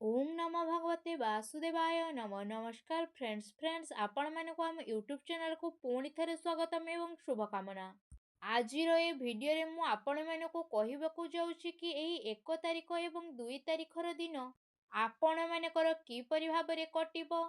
ओम नमो भगवते वासुदेवाय नमो नमस्कार फ्रेंड्स आपण मानक आम यूट्यूब चैनल को पुणी थे स्वागतम एवं शुभकामना। आज ए भिडियो रे मु आपण मानक कहबाकू जाउछि कि एही 1 तारिख एवं 2 तारिखर दिन आपण मानकर किपरि भाबरे कटिबो,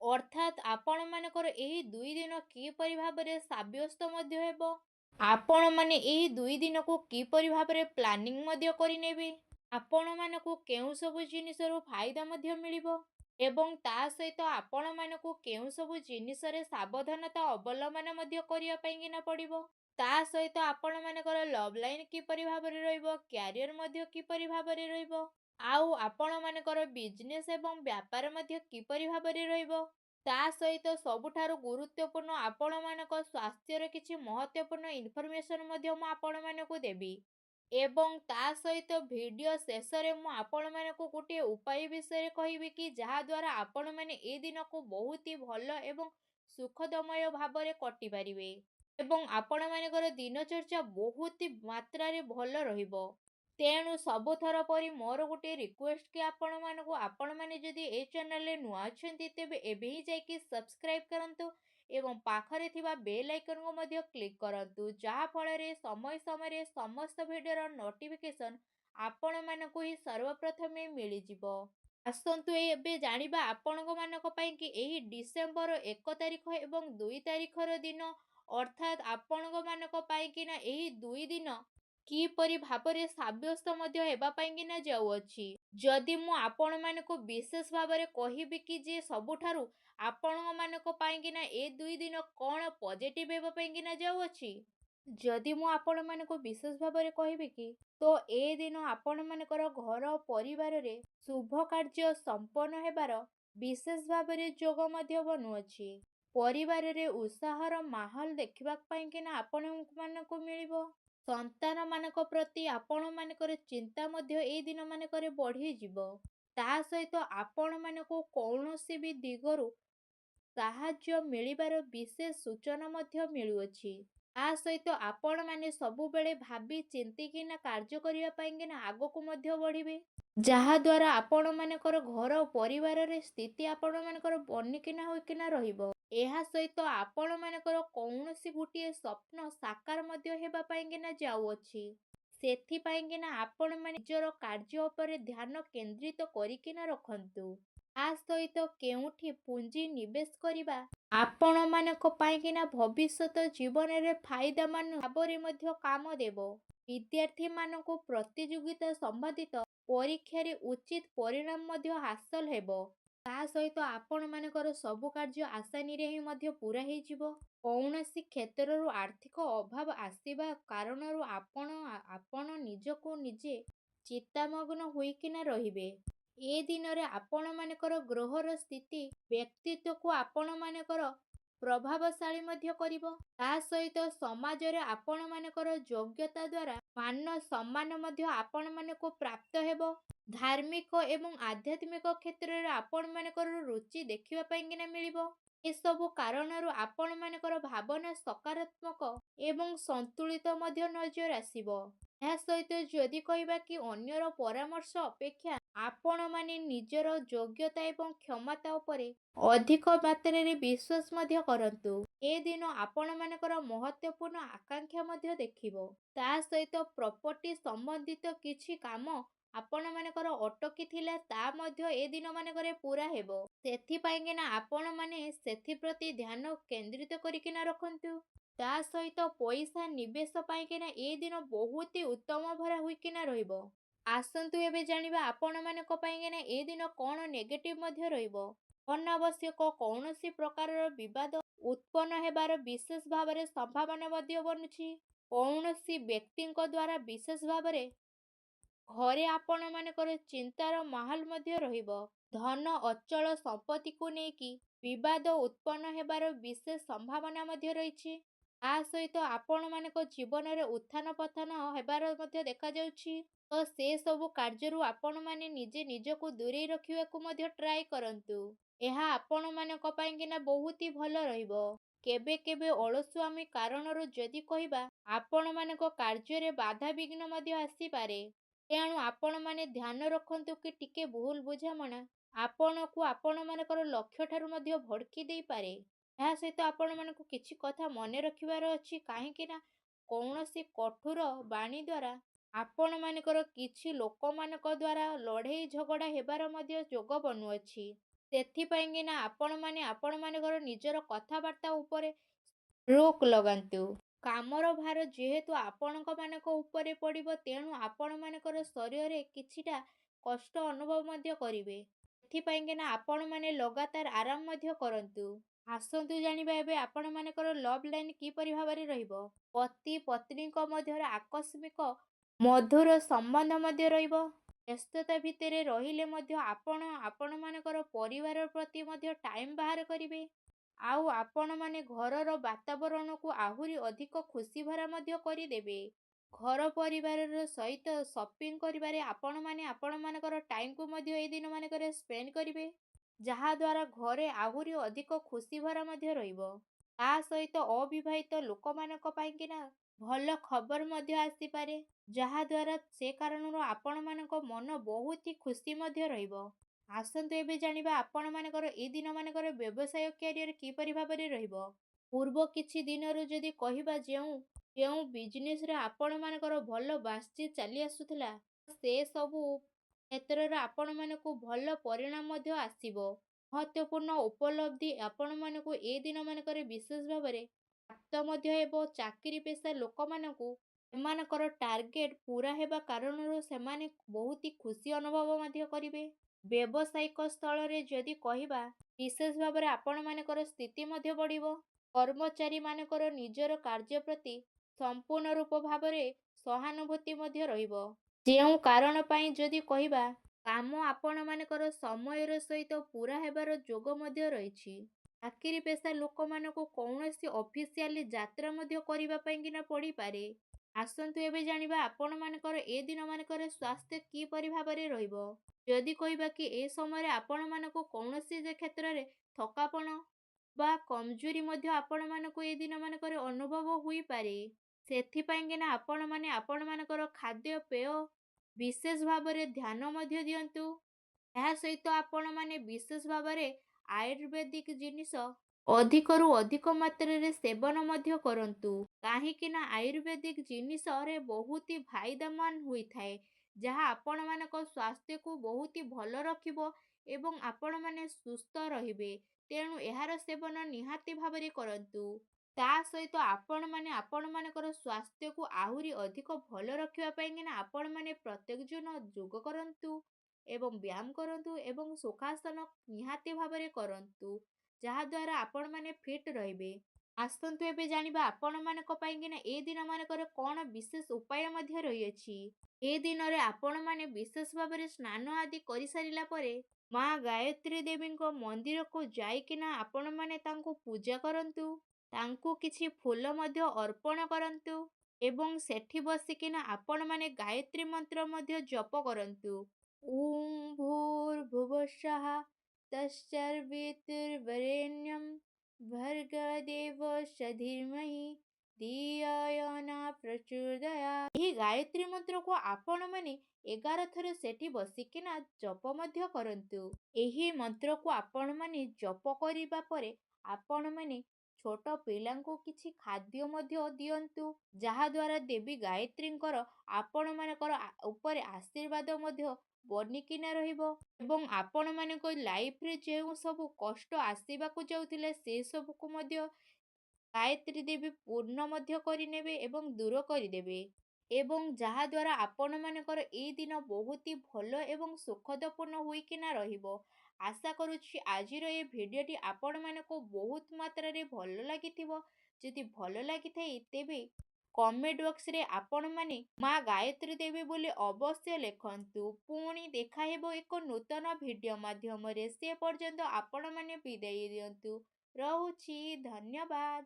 अर्थात आपण मानकर एही 2 दिन किपरि भाबरे साब्यस्त मध्य हेबो, आपण माने एही 2 दिन को किपरि भाबरे प्लानिंग मध्य करिनेबे, आपण मानकु केउ सबु जिनिसरु फायदा मध्य मिलिबो एवं ता सहित आपण मानकु केउ सबु जिनिसरे सावधानता अवलंबन मध्य करिया पाइंगिना पड़िबो। ता सहित आपण मानकर लव लाइन किपरि भाबरे रहइबो, क्यारियर मध्य किपरि भाबरे रहइबो, आउ आपण मानकर बिजनेस एवं व्यापार मध्य किपरि भाबरे रहइबो। ता सहित सबुठारु गुरुत्वपूर्ण आपण मानक स्वास्थ्यर किछि महत्वपूर्ण इनफॉरमेशन मध्य मु आपण मानकु देबी एवं ता सहित वीडियो शेष में आपण मानकु गोटे उपाय विषय कहबी कि जहा द्वारा आपण माने ए दिन को बहुत ही भल एवं सुखदमय भाव में कटि पारिबे एवं आपण मानकर दिनचर्या बहुत ही मात्रा रे भल रहिबो। तेणु सबुथर परी मोर गोटे रिक्वेस्ट कि आपण मानकु आपण माने जदि ए चैनल रे नुआ अछंती तेबे एबे ही जाई सब्सक्राइब करंतु एवं पाखरे थिबा बेल आइकन को मध्य क्लिक करंतु जहा फल रे समय समय रे समस्त भिडियो नोटिफिकेशन आपण मानकु ही सर्वप्रथमे मिली जिवो। आसंतु एबे जानिबा आपणको मानक पई कि एही डिसेंबर 1 तारिख एवं 2 तारिखर दिन अर्थात आपणको मानक पई कि ना एही 2 दिन किपरि भाबरे साब्यस्त मध्य हेबा पाई कि ना जाउअछि। जदि मु आपण मानक विशेष भाबरे कहिबि कि जे सबुठारु आपण मानक पाई कि ना ए 2 दिन कोन पॉजिटिव हेबा पाई कि ना जाउअछि, जदि मु आपण मानक विशेष भाबरे कहिबि कि तो ए दिन आपण मानकर घर परिवार रे शुभ कार्य संपन्न हेबार विशेष भाबरे जोग मध्य बनुअछि। परिवार रे उत्साहर माहौल देखिबा पाई कि ना आपण मानक मिलिबो। संतान मानक प्रति आपण मानकर चिंता मध्य ए दिन मानकर बढ़ी जिवो। ता सहित आपण मानक कौनसी भी दिगरु साहाय्य मिलिबार विशेष सूचना मध्य मिलुअछि। आ सहित आपण माने सबु बेले भाबी चिंती किना कार्य करिया पाइंगे ना आगो को मध्य बढ़िबे, जहा द्वारा आपण मानकर घर परिवार रे स्थिति आपण मानकर बनिकिना होइकिना रहिबो। एहा सहित आपण मानकर कौनसी गुटिए स्वप्न साकार मध्य हेबा पाइंगे ना जाउअछि। सेथि पाइंगे ना आपण माने निजर कार्य उपरे ध्यान केंद्रित करिकिना रखंतु। आ सहित केउठी पुंजी निवेश करिबा आपण मानक पाइंगे ना भविष्यत जीवन रे फायदा मान भाबरे मध्य काम देबो। विद्यार्थी मानक प्रतियोगिता संबंधित परीक्षा रे उचित परिणाम मध्य हासिल हेबो। ता सहित आपण मानकर सबु कार्य आसानी रे ही मध्य पूरा हे जिवो। कौनसी क्षेत्ररु आर्थिक अभाव आसीबा कारणरु आपण निजको निजे चित्तामग्न होइकिना रहिबे। ए दिन रे आपण मानकर ग्रहर स्थिति व्यक्तित्व को आपण मानकर प्रभावशाली मध्य करिवो। ता सहित समाज रे आपण मानकर योग्यता द्वारा मान सम्मान मध्य आपण मानको प्राप्त हेबो। धार्मिक एवं आध्यात्मिक क्षेत्र रे आपण मानकर रुचि देखिबा पाइंगिना मिलिबो। ए सब कारणरु आपण मानकर भावना सकारात्मक एवं संतुलित मध्य नजर आसीबो। ଏହା ସହିତ ଯଦି କହିବା କି ଅନ୍ୟର ପରାମର୍ଶ ଅପେକ୍ଷା ଆପଣ ମାନେ ନିଜର ଯୋଗ୍ୟତା ଏବଂ କ୍ଷମତା ଉପରେ ଅଧିକ ମାତ୍ରାରେ ବିଶ୍ୱାସ ମଧ୍ୟ କରନ୍ତୁ। ଏ ଦିନ ଆପଣ ମାନଙ୍କର ମହତ୍ୱପୂର୍ଣ୍ଣ ଆକାଂକ୍ଷା ମଧ୍ୟ ଦେଖିବ। ତା ସହିତ ପ୍ରପର୍ଟି ସମ୍ବନ୍ଧିତ କିଛି କାମ ଆପଣ ମାନଙ୍କର ଅଟକି ଥିଲା ତା ମଧ୍ୟ ଏ ଦିନ ମାନଙ୍କରେ ପୂରା ହେବ। ସେଥିପାଇଁ ନା ଆପଣ ମାନେ ସେଥିପ୍ରତି ଧ୍ୟାନ କେନ୍ଦ୍ରିତ କରିକିନା ରଖନ୍ତୁ। ତା ସହିତ ପଇସା ନିବେଶ ପାଇକିନା ଏ ଦିନ ବହୁତ ଉତ୍ତମ ଭରା ହୋଇକିନା ରହିବ। ଆସନ୍ତୁ ଏବେ ଜାଣିବା ଆପଣ ମାନଙ୍କ ପାଇଁକିନା ଏ ଦିନ କଣ ନେଗେଟିଭ ମଧ୍ୟ ରହିବ। ଅନାବଶ୍ୟକ କୌଣସି ପ୍ରକାରର ବିବାଦ ଉତ୍ପନ୍ନ ହେବାର ବିଶେଷ ଭାବରେ ସମ୍ଭାବନା ମଧ୍ୟ ବନୁଛି। କୌଣସି ବ୍ୟକ୍ତିଙ୍କ ଦ୍ୱାରା ବିଶେଷ ଭାବରେ ଘରେ ଆପଣ ମାନଙ୍କର ଚିନ୍ତାର ମାହୋଲ ମଧ୍ୟ ରହିବ। ଧନ ଅଚଳ ସମ୍ପତ୍ତିକୁ ନେଇକି ବିବାଦ ଉତ୍ପନ୍ନ ହେବାର ବିଶେଷ ସମ୍ଭାବନା ମଧ୍ୟ ରହିଛି। ତା ସହିତ ଆପଣ ମାନଙ୍କ ଜୀବନରେ ଉତ୍ଥାନ ପତନ ହେବାର ମଧ୍ୟ ଦେଖାଯାଉଛି। ତ ସେ ସବୁ କାର୍ଯ୍ୟରୁ ଆପଣ ମାନେ ନିଜେ ନିଜକୁ ଦୂରେଇ ରଖିବାକୁ ମଧ୍ୟ ଟ୍ରାଏ କରନ୍ତୁ। ଏହା ଆପଣ ମାନଙ୍କ ପାଇଁକିନା ବହୁତ ହି ଭଲ ରହିବ। କେବେ କେବେ ଅଳସୁଆମୀ କାରଣରୁ ଯଦି କହିବା ଆପଣ ମାନଙ୍କ କାର୍ଯ୍ୟରେ ବାଧାବିଘ୍ନ ମଧ୍ୟ ଆସିପାରେ। ତେଣୁ ଆପଣମାନେ ଧ୍ୟାନ ରଖନ୍ତୁ କି ଟିକେ ଭୁଲ ବୁଝାମଣା ଆପଣଙ୍କୁ ଆପଣମାନଙ୍କର ଲକ୍ଷ୍ୟଠାରୁ ମଧ୍ୟ ଭଟକି ଦେଇପାରେ। ଏହା ସହିତ ଆପଣମାନଙ୍କୁ କିଛି କଥା ମନେ ରଖିବାର ଅଛି, କାହିଁକି ନା କୌଣସି କଠୋର ବାଣୀ ଦ୍ୱାରା ଆପଣମାନଙ୍କର କିଛି ଲୋକମାନଙ୍କ ଦ୍ୱାରା ଲଢ଼େଇ ଝଗଡ଼ା ହେବାର ମଧ୍ୟ ଯୋଗ ବନୁଅଛି। ସେଥିପାଇଁକି ନା ଆପଣମାନେ ଆପଣମାନଙ୍କର ନିଜର କଥାବାର୍ତ୍ତା ଉପରେ ରୋକ୍ ଲଗାନ୍ତୁ। କାମର ଭାର ଯେହେତୁ ଆପଣଙ୍କ ମାନଙ୍କ ଉପରେ ପଡ଼ିବ, ତେଣୁ ଆପଣମାନଙ୍କର ଶରୀରରେ କିଛିଟା କଷ୍ଟ ଅନୁଭବ ମଧ୍ୟ କରିବେ। ସେଥିପାଇଁକି ନା ଆପଣମାନେ ଲଗାତାର ଆରାମ ମଧ୍ୟ କରନ୍ତୁ। ଆସନ୍ତୁ ଜାଣିବା ଏବେ ଆପଣମାନଙ୍କର ଲଭ୍ ଲାଇନ୍ କିପରି ଭାବରେ ରହିବ। ପତି ପତ୍ନୀଙ୍କ ମଧ୍ୟରେ ଆକସ୍ମିକ ମଧୁର ସମ୍ବନ୍ଧ ମଧ୍ୟ ରହିବ। ବ୍ୟସ୍ତତା ଭିତରେ ରହିଲେ ମଧ୍ୟ ଆପଣ ଆପଣମାନଙ୍କର ପରିବାର ପ୍ରତି ମଧ୍ୟ ଟାଇମ୍ ବାହାର କରିବେ। ଆଉ ଆପଣମାନେ ଘରର ବାତାବରଣକୁ ଆହୁରି ଅଧିକ ଖୁସିଭରା ମଧ୍ୟ କରିଦେବେ। ଘର ପରିବାରର ସହିତ ସପିଂ କରିବାରେ ଆପଣମାନେ ଆପଣମାନଙ୍କର ଟାଇମ୍କୁ ମଧ୍ୟ ଏହି ଦିନମାନଙ୍କରେ ସ୍ପେଣ୍ଡ କରିବେ, ଯାହାଦ୍ୱାରା ଘରେ ଆହୁରି ଅଧିକ ଖୁସିଭରା ମଧ୍ୟ ରହିବ। ତା ସହିତ ଅବିବାହିତ ଲୋକମାନଙ୍କ ପାଇଁକିନା ଭଲ ଖବର ମଧ୍ୟ ଆସିପାରେ, ଯାହାଦ୍ୱାରା ସେ କାରଣରୁ ଆପଣମାନଙ୍କ ମନ ବହୁତ ହି ଖୁସି ମଧ୍ୟ ରହିବ। ଆସନ୍ତୁ ଏବେ ଜାଣିବା ଆପଣମାନଙ୍କର ଏହି ଦିନମାନଙ୍କର ବ୍ୟବସାୟ କ୍ୟାରିୟର କିପରି ଭାବରେ ରହିବ। ପୂର୍ବ କିଛି ଦିନରୁ ଯଦି କହିବା, ଯେଉଁ ଯେଉଁ ବିଜନେସରେ ଆପଣମାନଙ୍କର ଭଲ ବାସ୍ତି ଚାଲି ଆସୁଥିଲା, ସେ ସବୁ କ୍ଷେତ୍ରରେ ଆପଣମାନଙ୍କୁ ଭଲ ପରିଣାମ ମଧ୍ୟ ଆସିବ। ମହତ୍ତ୍ୱପୂର୍ଣ୍ଣ ଉପଲବ୍ଧି ଆପଣମାନଙ୍କୁ ଏ ଦିନମାନଙ୍କରେ ବିଶେଷ ଭାବରେ ପ୍ରାପ୍ତ ମଧ୍ୟ ହେବ। ଚାକିରି ପେଶା ଲୋକମାନଙ୍କୁ ସେମାନଙ୍କର ଟାର୍ଗେଟ ପୂରା ହେବା କାରଣରୁ ସେମାନେ ବହୁତ ଖୁସି ଅନୁଭବ ମଧ୍ୟ କରିବେ। ବ୍ୟବସାୟିକ ସ୍ଥଳରେ ଯଦି କହିବା, ବିଶେଷ ଭାବରେ ଆପଣମାନଙ୍କର ସ୍ଥିତି ମଧ୍ୟ ବଢ଼ିବ। କର୍ମଚାରୀମାନଙ୍କର ନିଜର କାର୍ଯ୍ୟ ପ୍ରତି ସମ୍ପୂର୍ଣ୍ଣ ରୂପ ଭାବରେ ସହାନୁଭୂତି ମଧ୍ୟ ରହିବ। ଯେଉଁ କାରଣ ପାଇଁ ଯଦି କହିବା, କାମ ଆପଣମାନଙ୍କର ସମୟର ସହିତ ପୂରା ହେବାର ଯୋଗ ମଧ୍ୟ ରହିଛି। ଚାକିରି ପେଶା ଲୋକମାନଙ୍କୁ କୌଣସି ଅଫିସିଆଲି ଯାତ୍ରା ମଧ୍ୟ କରିବା ପାଇଁକିନା ପଡ଼ିପାରେ। ଆସନ୍ତୁ ଏବେ ଜାଣିବା ଆପଣମାନଙ୍କର ଏ ଦିନମାନଙ୍କରେ ସ୍ୱାସ୍ଥ୍ୟ କିପରି ଭାବରେ ରହିବ। ଯଦି କହିବା କି ଏ ସମୟରେ ଆପଣମାନଙ୍କୁ କୌଣସି ଯେ କ୍ଷେତ୍ରରେ ଥକାପଣ ବା କମଜୋରି ମଧ୍ୟ ଆପଣମାନଙ୍କୁ ଏ ଦିନମାନଙ୍କରେ ଅନୁଭବ ହୋଇପାରେ। ସେଥିପାଇଁକିନା ଆପଣମାନେ ଆପଣମାନଙ୍କର ଖାଦ୍ୟପେୟ ବିଶେଷ ଭାବରେ ଧ୍ୟାନ ମଧ୍ୟ ଦିଅନ୍ତୁ। ଏହା ସହିତ ଆପଣମାନେ ବିଶେଷ ଭାବରେ ଆୟୁର୍ବେଦିକ ଜିନିଷ ଅଧିକରୁ ଅଧିକ ମାତ୍ରାରେ ସେବନ ମଧ୍ୟ କରନ୍ତୁ, କାହିଁକି ନା ଆୟୁର୍ବେଦିକ ଜିନିଷରେ ବହୁତ ଫାଇଦାମାନ ହୋଇଥାଏ, ଯାହା ଆପଣମାନଙ୍କ ସ୍ୱାସ୍ଥ୍ୟକୁ ବହୁତ ଭଲ ରଖିବ ଏବଂ ଆପଣମାନେ ସୁସ୍ଥ ରହିବେ। ତେଣୁ ଏହାର ସେବନ ନିହାତି ଭାବରେ କରନ୍ତୁ। ତା ସହିତ ଆପଣମାନେ ଆପଣମାନଙ୍କର ସ୍ୱାସ୍ଥ୍ୟକୁ ଆହୁରି ଅଧିକ ଭଲ ରଖିବା ପାଇଁକିନା ଆପଣମାନେ ପ୍ରତ୍ୟେକ ଦିନ ଯୋଗ କରନ୍ତୁ ଏବଂ ବ୍ୟାୟାମ କରନ୍ତୁ ଏବଂ ସୁଖାସନ ନିହାତି ଭାବରେ କରନ୍ତୁ, ଯାହାଦ୍ୱାରା ଆପଣମାନେ ଫିଟ୍ ରହିବେ। ଆସନ୍ତୁ ଏବେ ଜାଣିବା ଆପଣମାନଙ୍କ ପାଇଁକିନା ଏ ଦିନମାନଙ୍କରେ କ'ଣ ବିଶେଷ ଉପାୟ ମଧ୍ୟ ରହିଅଛି। ଏ ଦିନରେ ଆପଣମାନେ ବିଶେଷ ଭାବରେ ସ୍ନାନ ଆଦି କରିସାରିଲା ପରେ ମା ଗାୟତ୍ରୀ ଦେବୀଙ୍କ ମନ୍ଦିରକୁ ଯାଇକିନା ଆପଣମାନେ ତାଙ୍କୁ ପୂଜା କରନ୍ତୁ। ତାଙ୍କୁ କିଛି ଫୁଲ ମଧ୍ୟ ଅର୍ପଣ କରନ୍ତୁ ଏବଂ ସେଠି ବସିକିନା ଆପଣମାନେ ଗାୟତ୍ରୀ ମନ୍ତ୍ର ମଧ୍ୟ ଜପ କରନ୍ତୁ। ଓଁ ଭୂର୍ଭୁବଃସ୍ୱଃ ତତ୍ସବିତୁର୍ବରେଣ୍ୟଂ ଭର୍ଗଦେବସ୍ୟ ଧୀମହି ଧିୟୋ ୟୋ ନଃ ପ୍ରଚୋଦୟାତ୍। ଏହି ଗାୟତ୍ରୀ ମନ୍ତ୍ରକୁ ଆପଣମାନେ 11 ଥର ସେଠି ବସିକିନା ଜପ ମଧ୍ୟ କରନ୍ତୁ। ଏହି ମନ୍ତ୍ରକୁ ଆପଣମାନେ ଜପ କରିବା ପରେ ଆପଣମାନେ ଛୋଟ ପିଲାଙ୍କୁ କିଛି ଖାଦ୍ୟ ମଧ୍ୟ ଦିଅନ୍ତୁ, ଯାହାଦ୍ୱାରା ଦେବୀ ଗାୟତ୍ରୀଙ୍କର ଆପଣମାନଙ୍କର ଉପରେ ଆଶୀର୍ବାଦ ମଧ୍ୟ ବନିକିନା ରହିବ ଏବଂ ଆପଣମାନଙ୍କ ଲାଇଫରେ ଯେଉଁ ସବୁ କଷ୍ଟ ଆସିବାକୁ ଯାଉଥିଲା, ସେ ସବୁକୁ ମଧ୍ୟ ଗାୟତ୍ରୀ ଦେବୀ ପୂର୍ଣ୍ଣ ମଧ୍ୟ କରିନେବେ ଏବଂ ଦୂର କରିଦେବେ ଏବଂ ଯାହାଦ୍ୱାରା ଆପଣମାନଙ୍କର ଏଇ ଦିନ ବହୁତ ଭଲ ଏବଂ ସୁଖଦପୂର୍ଣ୍ଣ ହୋଇକିନା ରହିବ। ଆଶା କରୁଛି ଆଜିର ଏ ଭିଡ଼ିଓଟି ଆପଣମାନଙ୍କୁ ବହୁତ ମାତ୍ରାରେ ଭଲ ଲାଗିଥିବ। ଯଦି ଭଲ ଲାଗିଥାଏ ତେବେ କମେଣ୍ଟ ବକ୍ସରେ ଆପଣମାନେ ମା ଗାୟତ୍ରୀ ଦେବୀ ବୋଲି ଅବଶ୍ୟ ଲେଖନ୍ତୁ। ପୁଣି ଦେଖା ହେବ ଏକ ନୂତନ ଭିଡ଼ିଓ ମାଧ୍ୟମରେ। ସେ ପର୍ଯ୍ୟନ୍ତ ଆପଣମାନେ ବିଦାୟ ଦିଅନ୍ତୁ। ରହୁଛି, ଧନ୍ୟବାଦ।